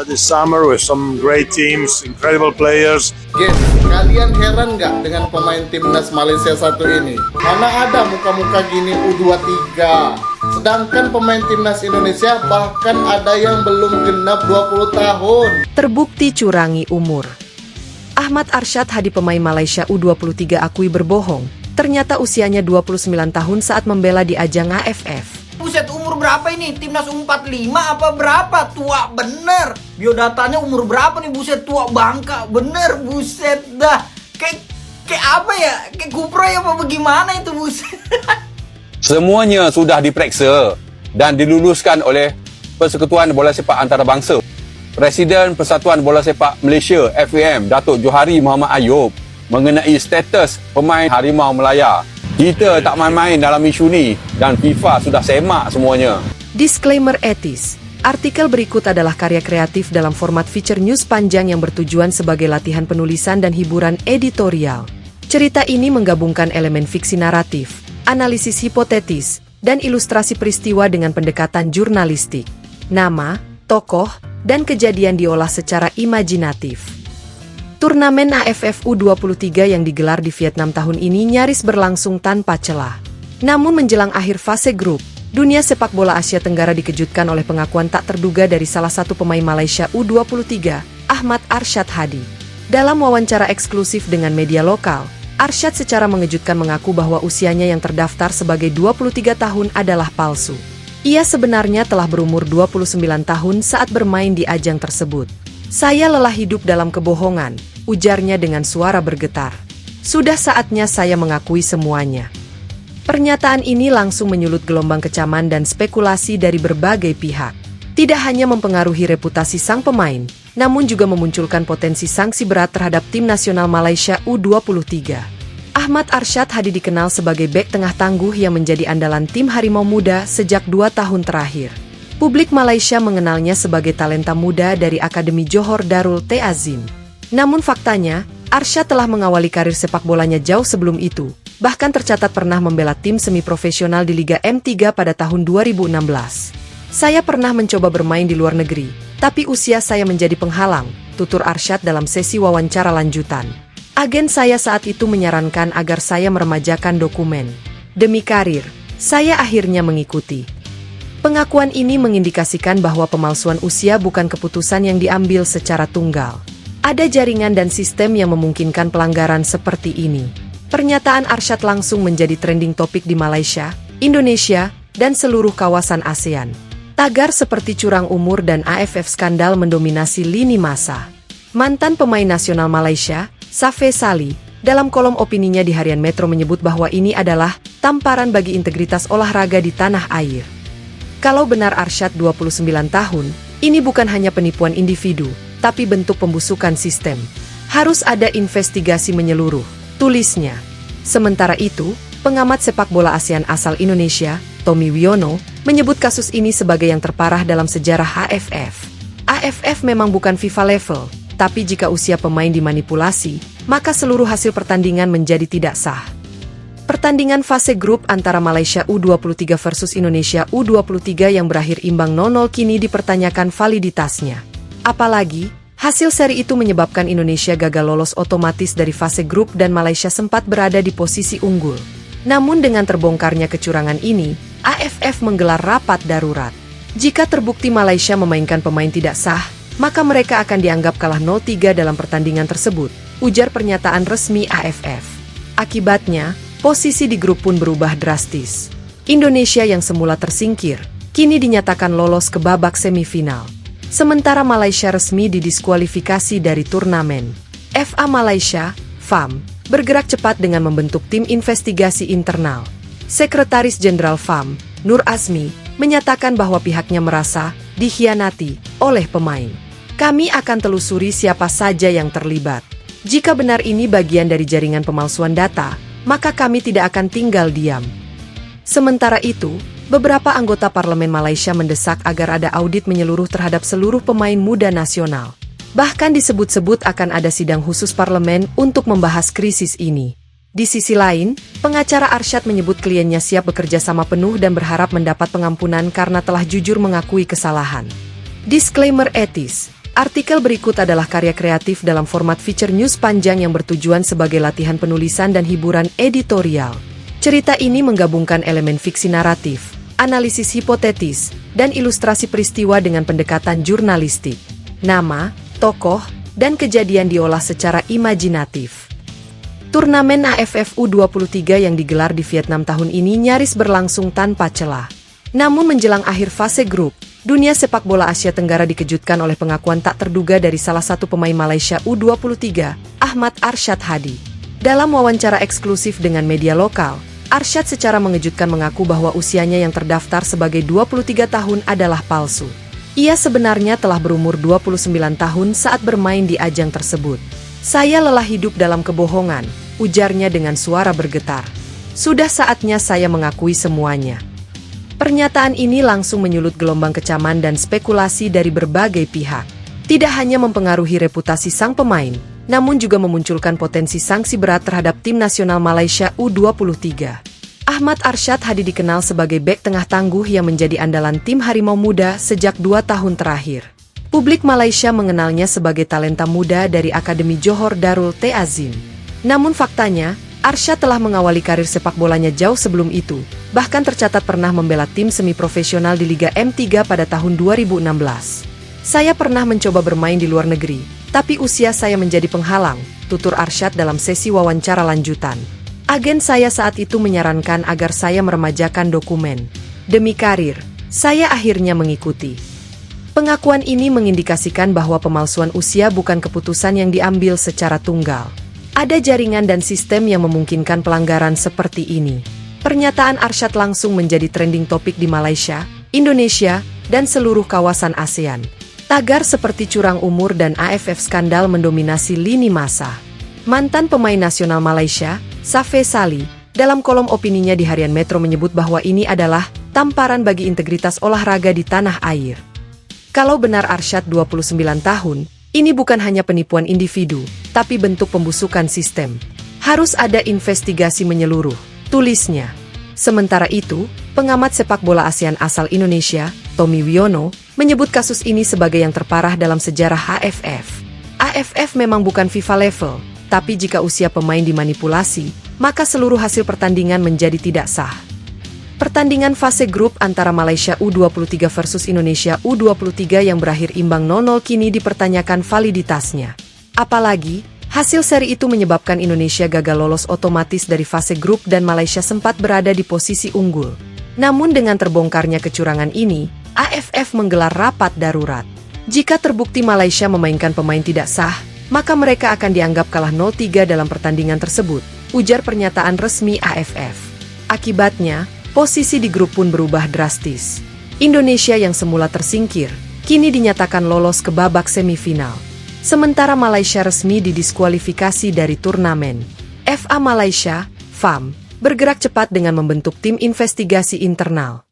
this summer with some great teams, incredible players. Gen, kalian heran nggak dengan pemain timnas Malaysia satu ini? Mana ada muka-muka gini U23. Sedangkan pemain timnas Indonesia bahkan ada yang belum genap 20 tahun. Terbukti curangi umur. Ahmad Arsyad Hadi pemain Malaysia U23 akui berbohong. Ternyata usianya 29 tahun saat membela di ajang AFF. Buset, umur berapa ini? Timnas U45 apa berapa? Tua bener. Biodatanya umur berapa nih? Buset, tua bangka. Bener, buset dah. Kayak apa ya? Kayak kuproy apa bagaimana itu, buset? Semuanya sudah diperiksa dan diluluskan oleh Persekutuan Bola Sepak Antarabangsa. Presiden Persatuan Bola Sepak Malaysia FAM, Datuk Johari Muhammad Ayub, mengenai status pemain Harimau Melaya. Kita tak main-main dalam isu ni dan FIFA sudah semak semuanya. Disclaimer etis. Artikel berikut adalah karya kreatif dalam format feature news panjang yang bertujuan sebagai latihan penulisan dan hiburan editorial. Cerita ini menggabungkan elemen fiksi naratif, analisis hipotetis, dan ilustrasi peristiwa dengan pendekatan jurnalistik. Nama, tokoh, dan kejadian diolah secara imajinatif. Turnamen AFF U23 yang digelar di Vietnam tahun ini nyaris berlangsung tanpa celah. Namun menjelang akhir fase grup, dunia sepak bola Asia Tenggara dikejutkan oleh pengakuan tak terduga dari salah satu pemain Malaysia U23, Ahmad Arsyad Hadi. Dalam wawancara eksklusif dengan media lokal, Arsyad secara mengejutkan mengaku bahwa usianya yang terdaftar sebagai 23 tahun adalah palsu. Ia sebenarnya telah berumur 29 tahun saat bermain di ajang tersebut. Saya lelah hidup dalam kebohongan, ujarnya dengan suara bergetar. Sudah saatnya saya mengakui semuanya. Pernyataan ini langsung menyulut gelombang kecaman dan spekulasi dari berbagai pihak. Tidak hanya mempengaruhi reputasi sang pemain, namun juga memunculkan potensi sanksi berat terhadap tim nasional Malaysia U23. Ahmad Arsyad Hadi dikenal sebagai bek tengah tangguh yang menjadi andalan tim Harimau Muda sejak 2 tahun terakhir. Publik Malaysia mengenalnya sebagai talenta muda dari Akademi Johor Darul Ta'zim. Namun faktanya, Arsyad telah mengawali karir sepak bolanya jauh sebelum itu, bahkan tercatat pernah membela tim semi-profesional di Liga M3 pada tahun 2016. Saya pernah mencoba bermain di luar negeri, tapi usia saya menjadi penghalang, tutur Arsyad dalam sesi wawancara lanjutan. Agen saya saat itu menyarankan agar saya meremajakan dokumen. Demi karir, saya akhirnya mengikuti. Pengakuan ini mengindikasikan bahwa pemalsuan usia bukan keputusan yang diambil secara tunggal. Ada jaringan dan sistem yang memungkinkan pelanggaran seperti ini. Pernyataan Arsyad langsung menjadi trending topik di Malaysia, Indonesia, dan seluruh kawasan ASEAN. Tagar seperti curang umur dan AFF skandal mendominasi lini masa. Mantan pemain nasional Malaysia, Safe Sali, dalam kolom opininya di Harian Metro menyebut bahwa ini adalah tamparan bagi integritas olahraga di tanah air. Kalau benar Arsyad 29 tahun, ini bukan hanya penipuan individu, tapi bentuk pembusukan sistem. Harus ada investigasi menyeluruh, tulisnya. Sementara itu, pengamat sepak bola ASEAN asal Indonesia, Tommy Wiono, menyebut kasus ini sebagai yang terparah dalam sejarah AFF. AFF memang bukan FIFA level, tapi jika usia pemain dimanipulasi, maka seluruh hasil pertandingan menjadi tidak sah. Pertandingan fase grup antara Malaysia U23 versus Indonesia U23 yang berakhir imbang 0-0 kini dipertanyakan validitasnya. Apalagi, hasil seri itu menyebabkan Indonesia gagal lolos otomatis dari fase grup dan Malaysia sempat berada di posisi unggul. Namun dengan terbongkarnya kecurangan ini, AFF menggelar rapat darurat. Jika terbukti Malaysia memainkan pemain tidak sah, maka mereka akan dianggap kalah 0-3 dalam pertandingan tersebut, ujar pernyataan resmi AFF. Akibatnya, posisi di grup pun berubah drastis. Indonesia yang semula tersingkir, kini dinyatakan lolos ke babak semifinal. Sementara Malaysia resmi didiskualifikasi dari turnamen. FA Malaysia, FAM, bergerak cepat dengan membentuk tim investigasi internal. Sekretaris Jenderal FAM, Nur Azmi, menyatakan bahwa pihaknya merasa dikhianati oleh pemain. Kami akan telusuri siapa saja yang terlibat. Jika benar ini bagian dari jaringan pemalsuan data, maka kami tidak akan tinggal diam. Sementara itu, beberapa anggota parlemen Malaysia mendesak agar ada audit menyeluruh terhadap seluruh pemain muda nasional. Bahkan disebut-sebut akan ada sidang khusus parlemen untuk membahas krisis ini. Di sisi lain, pengacara Arsyad menyebut kliennya siap bekerja sama penuh dan berharap mendapat pengampunan karena telah jujur mengakui kesalahan. Disclaimer etis. Artikel berikut adalah karya kreatif dalam format feature news panjang yang bertujuan sebagai latihan penulisan dan hiburan editorial. Cerita ini menggabungkan elemen fiksi naratif, analisis hipotetis, dan ilustrasi peristiwa dengan pendekatan jurnalistik. Nama, tokoh, dan kejadian diolah secara imajinatif. Turnamen AFF U23 yang digelar di Vietnam tahun ini nyaris berlangsung tanpa celah. Namun menjelang akhir fase grup, dunia sepak bola Asia Tenggara dikejutkan oleh pengakuan tak terduga dari salah satu pemain Malaysia U23, Ahmad Arsyad Hadi. Dalam wawancara eksklusif dengan media lokal, Arsyad secara mengejutkan mengaku bahwa usianya yang terdaftar sebagai 23 tahun adalah palsu. Ia sebenarnya telah berumur 29 tahun saat bermain di ajang tersebut. Saya lelah hidup dalam kebohongan, ujarnya dengan suara bergetar. Sudah saatnya saya mengakui semuanya. Pernyataan ini langsung menyulut gelombang kecaman dan spekulasi dari berbagai pihak. Tidak hanya mempengaruhi reputasi sang pemain, namun juga memunculkan potensi sanksi berat terhadap tim nasional Malaysia U23. Ahmad Arsyad Hadi dikenal sebagai bek tengah tangguh yang menjadi andalan tim Harimau Muda sejak 2 tahun terakhir. Publik Malaysia mengenalnya sebagai talenta muda dari Akademi Johor Darul Ta'zim. Namun faktanya, Arsyad telah mengawali karir sepak bolanya jauh sebelum itu, bahkan tercatat pernah membela tim semi-profesional di Liga M3 pada tahun 2016. Saya pernah mencoba bermain di luar negeri, tapi usia saya menjadi penghalang, tutur Arsyad dalam sesi wawancara lanjutan. Agen saya saat itu menyarankan agar saya meremajakan dokumen. Demi karir, saya akhirnya mengikuti. Pengakuan ini mengindikasikan bahwa pemalsuan usia bukan keputusan yang diambil secara tunggal. Ada jaringan dan sistem yang memungkinkan pelanggaran seperti ini. Pernyataan Arsyad langsung menjadi trending topik di Malaysia, Indonesia, dan seluruh kawasan ASEAN. Tagar seperti curang umur dan AFF skandal mendominasi lini masa. Mantan pemain nasional Malaysia, Safe Sali, dalam kolom opininya di Harian Metro menyebut bahwa ini adalah tamparan bagi integritas olahraga di tanah air. Kalau benar Arsyad 29 tahun, ini bukan hanya penipuan individu, tapi bentuk pembusukan sistem. Harus ada investigasi menyeluruh, tulisnya. Sementara itu, pengamat sepak bola ASEAN asal Indonesia, Tommy Wiono, menyebut kasus ini sebagai yang terparah dalam sejarah AFF. AFF memang bukan FIFA level, tapi jika usia pemain dimanipulasi, maka seluruh hasil pertandingan menjadi tidak sah. Pertandingan fase grup antara Malaysia U23 versus Indonesia U23 yang berakhir imbang 0-0 kini dipertanyakan validitasnya. Apalagi, hasil seri itu menyebabkan Indonesia gagal lolos otomatis dari fase grup dan Malaysia sempat berada di posisi unggul. Namun dengan terbongkarnya kecurangan ini, AFF menggelar rapat darurat. Jika terbukti Malaysia memainkan pemain tidak sah, maka mereka akan dianggap kalah 0-3 dalam pertandingan tersebut, ujar pernyataan resmi AFF. Akibatnya, posisi di grup pun berubah drastis. Indonesia yang semula tersingkir, kini dinyatakan lolos ke babak semifinal. Sementara Malaysia resmi didiskualifikasi dari turnamen. FA Malaysia, FAM, bergerak cepat dengan membentuk tim investigasi internal.